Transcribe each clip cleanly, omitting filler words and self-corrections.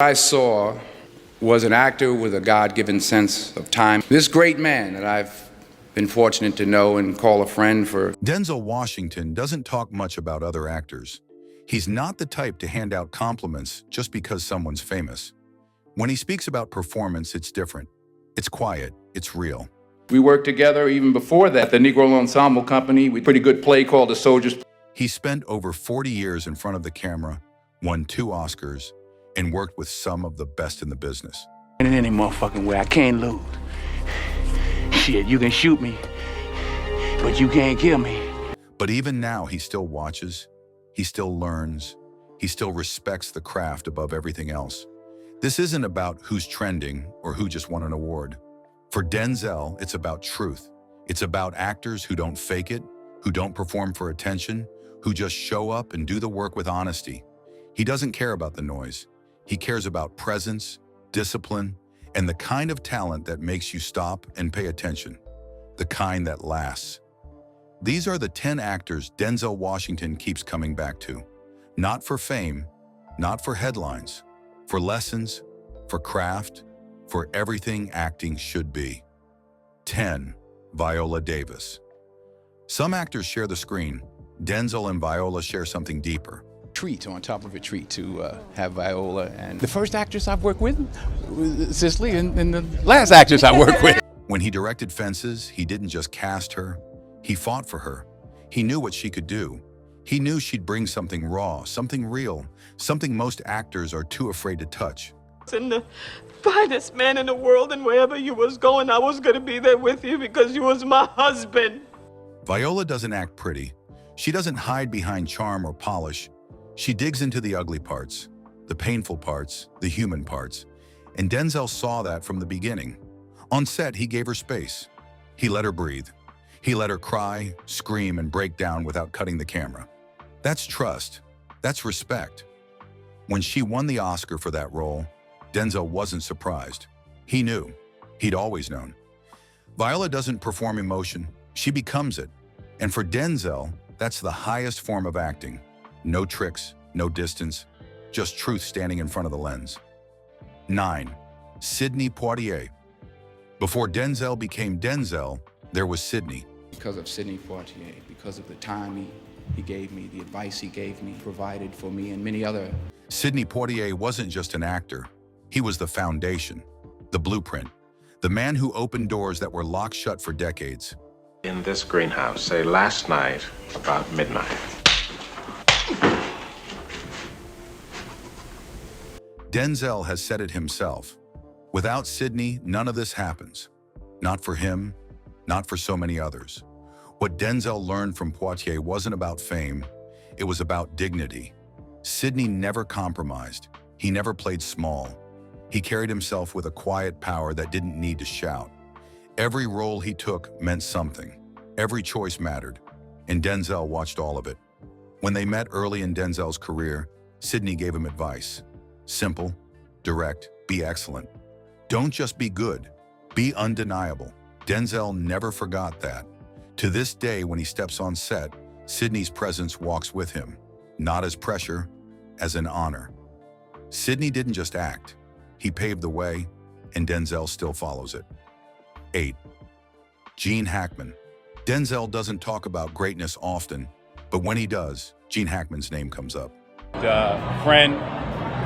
I saw was an actor with a God-given sense of time. This great man that I've been fortunate to know and call a friend for. Denzel Washington doesn't talk much about other actors. He's not the type to hand out compliments just because someone's famous. When he speaks about performance, it's different. It's quiet, it's real. We worked together even before that, the Negro Ensemble Company. We did a pretty good play called The Soldier's. He spent over 40 years in front of the camera, won 2 Oscars, and worked with some of the best in the business. In any motherfucking way, I can't lose. Shit, you can shoot me, but you can't kill me. But even now, he still watches, he still learns, he still respects the craft above everything else. This isn't about who's trending or who just won an award. For Denzel, it's about truth. It's about actors who don't fake it, who don't perform for attention, who just show up and do the work with honesty. He doesn't care about the noise. He cares about presence, discipline, and the kind of talent that makes you stop and pay attention, the kind that lasts. These are the 10 actors Denzel Washington keeps coming back to. Not for fame, not for headlines, for lessons, for craft, for everything acting should be. 10. Viola Davis. Some actors share the screen. Denzel and Viola share something deeper. Treat on top of a treat to have Viola, and the first actress I've worked with was Cicely, and the last actress I worked with. When he directed Fences, he didn't just cast her, he fought for her. He knew what she could do. He knew she'd bring something raw, something real, something most actors are too afraid to touch. And the finest man in the world, and wherever you was going, I was gonna be there with you because you was my husband. Viola doesn't act pretty. She doesn't hide behind charm or polish. She digs into the ugly parts, the painful parts, the human parts. And Denzel saw that from the beginning. On set, he gave her space. He let her breathe. He let her cry, scream, and break down without cutting the camera. That's trust. That's respect. When she won the Oscar for that role, Denzel wasn't surprised. He knew. He'd always known. Viola doesn't perform emotion. She becomes it. And for Denzel, that's the highest form of acting. No tricks, no distance, just truth standing in front of the lens. 9. Sidney Poitier. Before Denzel became Denzel, there was Sidney. Because of Sidney Poitier, because of the time he gave me, the advice he gave me, provided for me, and many other. Sidney Poitier wasn't just an actor. He was the foundation, the blueprint, the man who opened doors that were locked shut for decades. In this greenhouse, say last night, about midnight. Denzel has said it himself. Without Sidney, none of this happens. Not for him, not for so many others. What Denzel learned from Poitier wasn't about fame, it was about dignity. Sidney never compromised. He never played small. He carried himself with a quiet power that didn't need to shout. Every role he took meant something. Every choice mattered, and Denzel watched all of it. When they met early in Denzel's career, Sidney gave him advice. Simple, direct, be excellent. Don't just be good, be undeniable. Denzel never forgot that. To this day, when he steps on set, Sidney's presence walks with him, not as pressure, as an honor. Sidney didn't just act, he paved the way, and Denzel still follows it. 8. Gene Hackman. Denzel doesn't talk about greatness often, but when he does, Gene Hackman's name comes up. Friend,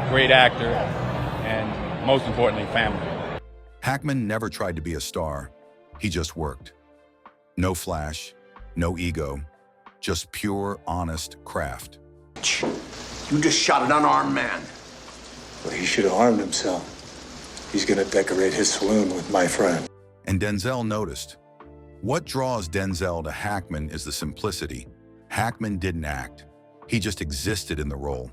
great actor, and most importantly, family. Hackman never tried to be a star. He just worked. No flash, no ego, just pure, honest craft. You just shot an unarmed man. Well, he should have armed himself. He's gonna decorate his saloon with my friend. And Denzel noticed. What draws Denzel to Hackman is the simplicity. Hackman didn't act. He just existed in the role.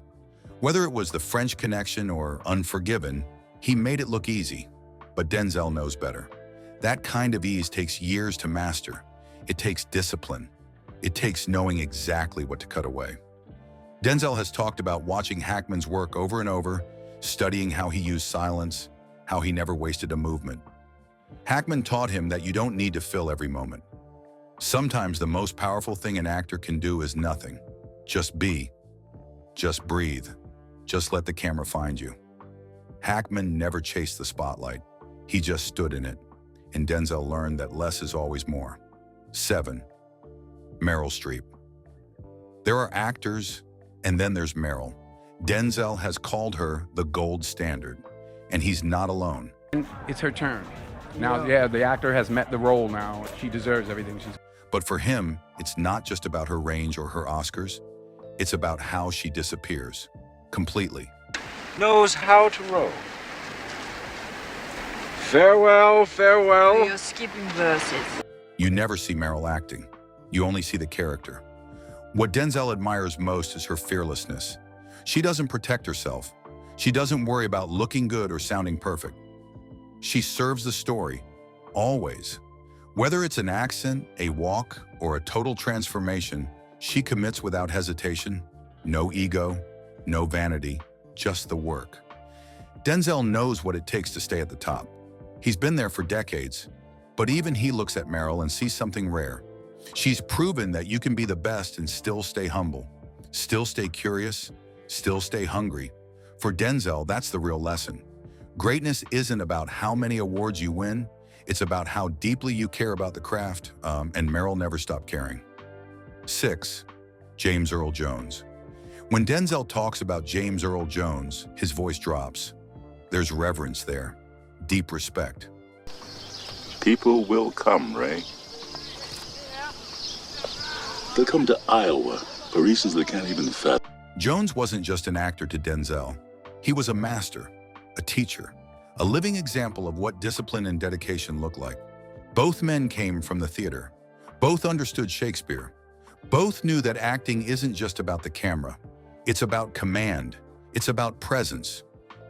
Whether it was the French Connection or Unforgiven, he made it look easy. But Denzel knows better. That kind of ease takes years to master. It takes discipline. It takes knowing exactly what to cut away. Denzel has talked about watching Hackman's work over and over, studying how he used silence, how he never wasted a movement. Hackman taught him that you don't need to fill every moment. Sometimes the most powerful thing an actor can do is nothing. Just be. Just breathe. Just let the camera find you. Hackman never chased the spotlight. He just stood in it. And Denzel learned that less is always more. 7. Meryl Streep. There are actors, and then there's Meryl. Denzel has called her the gold standard, and he's not alone. It's her turn. Now, yeah, the actor has met the role now. She deserves everything she's... But for him, it's not just about her range or her Oscars. It's about how she disappears. Completely. Knows how to row. Farewell, farewell. You're skipping verses. You never see Meryl acting. You only see the character. What Denzel admires most is her fearlessness. She doesn't protect herself. She doesn't worry about looking good or sounding perfect. She serves the story, always. Whether it's an accent, a walk, or a total transformation, she commits without hesitation. No ego, no vanity, just the work. Denzel knows what it takes to stay at the top. He's been there for decades, but even he looks at Meryl and sees something rare. She's proven that you can be the best and still stay humble, still stay curious, still stay hungry. For Denzel, that's the real lesson. Greatness isn't about how many awards you win, it's about how deeply you care about the craft, and Meryl never stopped caring. 6. James Earl Jones. When Denzel talks about James Earl Jones, his voice drops. There's reverence there, deep respect. People will come, Ray. They'll come to Iowa for reasons they can't even fathom. Jones wasn't just an actor to Denzel. He was a master, a teacher, a living example of what discipline and dedication look like. Both men came from the theater. Both understood Shakespeare. Both knew that acting isn't just about the camera. It's about command. It's about presence.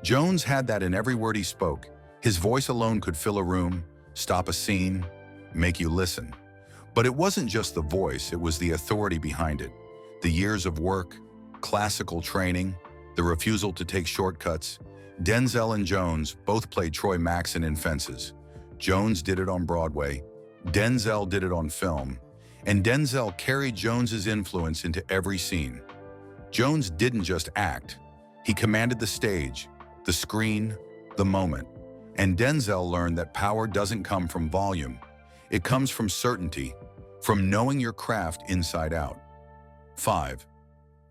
Jones had that in every word he spoke. His voice alone could fill a room, stop a scene, make you listen. But it wasn't just the voice, it was the authority behind it. The years of work, classical training, the refusal to take shortcuts. Denzel and Jones both played Troy Maxon in Fences. Jones did it on Broadway. Denzel did it on film. And Denzel carried Jones's influence into every scene. Jones didn't just act. He commanded the stage, the screen, the moment. And Denzel learned that power doesn't come from volume. It comes from certainty, from knowing your craft inside out. 5.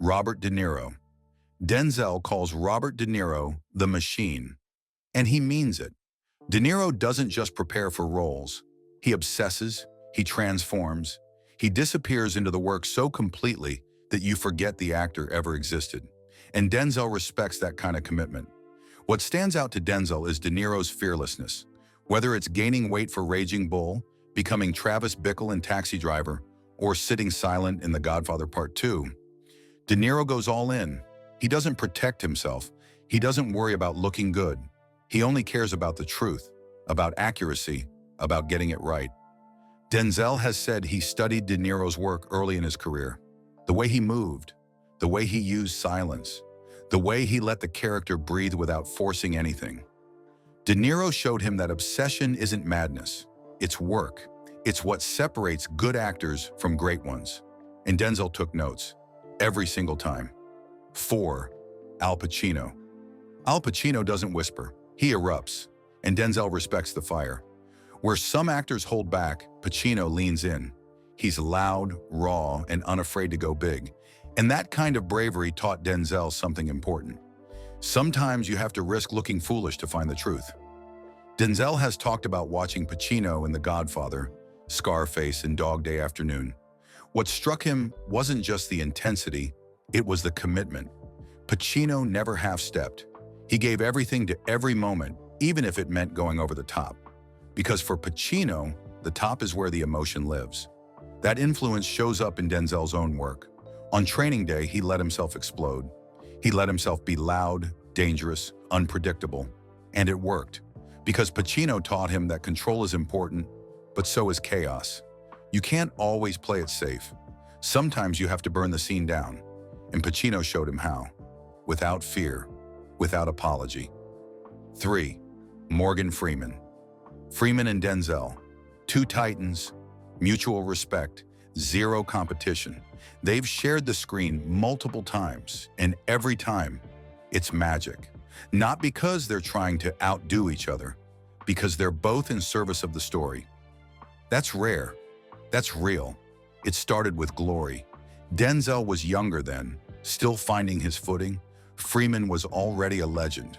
Robert De Niro. Denzel calls Robert De Niro the machine, and he means it. De Niro doesn't just prepare for roles. He obsesses, he transforms, he disappears into the work so completely that you forget the actor ever existed. And Denzel respects that kind of commitment. What stands out to Denzel is De Niro's fearlessness. Whether it's gaining weight for Raging Bull, becoming Travis Bickle in Taxi Driver, or sitting silent in The Godfather Part 2, De Niro goes all in. He doesn't protect himself. He doesn't worry about looking good. He only cares about the truth, about accuracy, about getting it right. Denzel has said he studied De Niro's work early in his career. The way he moved, the way he used silence, the way he let the character breathe without forcing anything. De Niro showed him that obsession isn't madness. It's work. It's what separates good actors from great ones. And Denzel took notes, every single time. 4. Al Pacino. Al Pacino doesn't whisper, he erupts, and Denzel respects the fire. Where some actors hold back, Pacino leans in. He's loud, raw, and unafraid to go big. And that kind of bravery taught Denzel something important. Sometimes you have to risk looking foolish to find the truth. Denzel has talked about watching Pacino in The Godfather, Scarface, and Dog Day Afternoon. What struck him wasn't just the intensity, it was the commitment. Pacino never half-stepped. He gave everything to every moment, even if it meant going over the top. Because for Pacino, the top is where the emotion lives. That influence shows up in Denzel's own work. On Training Day, he let himself explode. He let himself be loud, dangerous, unpredictable. And it worked. Because Pacino taught him that control is important, but so is chaos. You can't always play it safe. Sometimes you have to burn the scene down. And Pacino showed him how. Without fear, without apology. 3. Morgan Freeman. Freeman and Denzel, two titans, mutual respect, zero competition. They've shared the screen multiple times, and every time, it's magic. Not because they're trying to outdo each other, because they're both in service of the story. That's rare. That's real. It started with glory. Denzel was younger then, still finding his footing. Freeman was already a legend.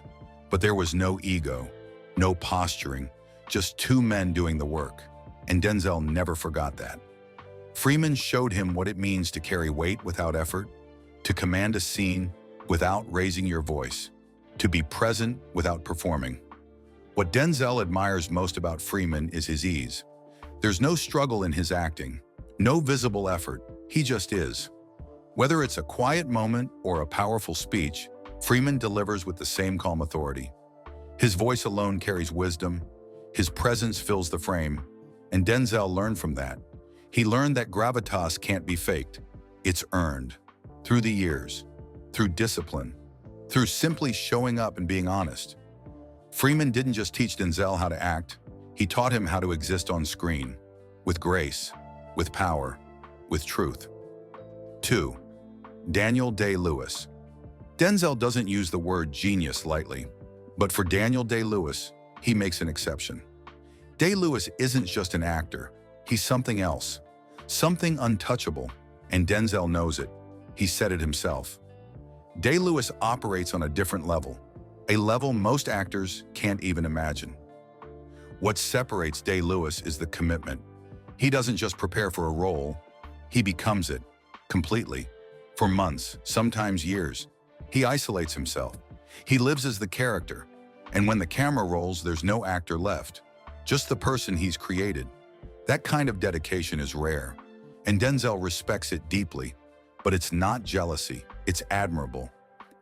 But there was no ego, no posturing, just two men doing the work. And Denzel never forgot that. Freeman showed him what it means to carry weight without effort, to command a scene without raising your voice, to be present without performing. What Denzel admires most about Freeman is his ease. There's no struggle in his acting, no visible effort. He just is. Whether it's a quiet moment or a powerful speech, Freeman delivers with the same calm authority. His voice alone carries wisdom. His presence fills the frame. And Denzel learned from that. He learned that gravitas can't be faked. It's earned. Through the years. Through discipline. Through simply showing up and being honest. Freeman didn't just teach Denzel how to act. He taught him how to exist on screen. With grace. With power. With truth. 2. Daniel Day-Lewis. Denzel doesn't use the word genius lightly, but for Daniel Day-Lewis, he makes an exception. Day-Lewis isn't just an actor. He's something else, something untouchable, and Denzel knows it. He said it himself. Day-Lewis operates on a different level, a level most actors can't even imagine. What separates Day-Lewis is the commitment. He doesn't just prepare for a role, he becomes it, completely. For months, sometimes years, he isolates himself. He lives as the character, and when the camera rolls, there's no actor left, just the person he's created. That kind of dedication is rare, and Denzel respects it deeply, but it's not jealousy, it's admirable.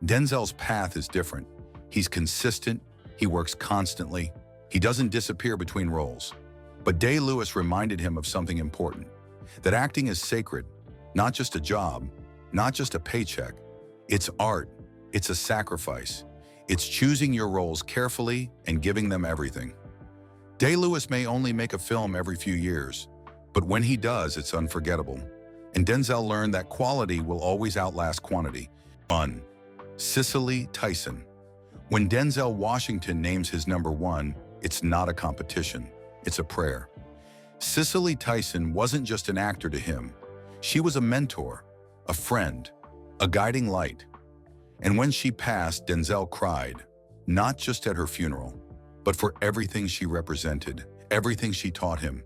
Denzel's path is different. He's consistent, he works constantly, he doesn't disappear between roles. But Day-Lewis reminded him of something important, that acting is sacred, not just a job, not just a paycheck. It's art, it's a sacrifice. It's choosing your roles carefully and giving them everything. Day-Lewis may only make a film every few years, but when he does, it's unforgettable. And Denzel learned that quality will always outlast quantity. 1. Cicely Tyson. When Denzel Washington names his number 1, it's not a competition, it's a prayer. Cicely Tyson wasn't just an actor to him. She was a mentor, a friend, a guiding light. And when she passed, Denzel cried, not just at her funeral, but for everything she represented, everything she taught him.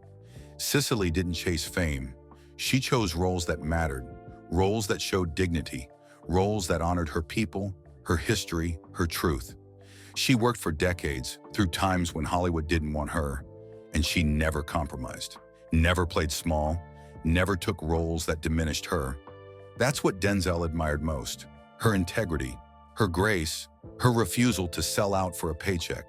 Cicely didn't chase fame. She chose roles that mattered, roles that showed dignity, roles that honored her people, her history, her truth. She worked for decades, through times when Hollywood didn't want her, and she never compromised, never played small, never took roles that diminished her. That's what Denzel admired most, her integrity, her grace, her refusal to sell out for a paycheck.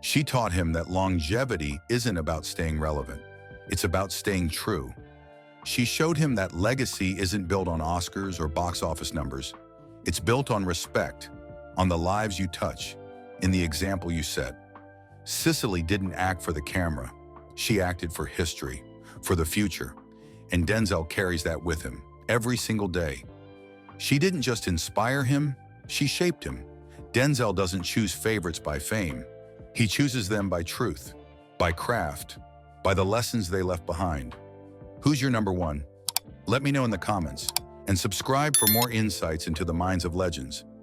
She taught him that longevity isn't about staying relevant, it's about staying true. She showed him that legacy isn't built on Oscars or box office numbers. It's built on respect, on the lives you touch, in the example you set. Cicely didn't act for the camera. She acted for history, for the future. And Denzel carries that with him, every single day. She didn't just inspire him, she shaped him. Denzel doesn't choose favorites by fame. He chooses them by truth, by craft, by the lessons they left behind. Who's your number 1? Let me know in the comments, and subscribe for more insights into the minds of legends.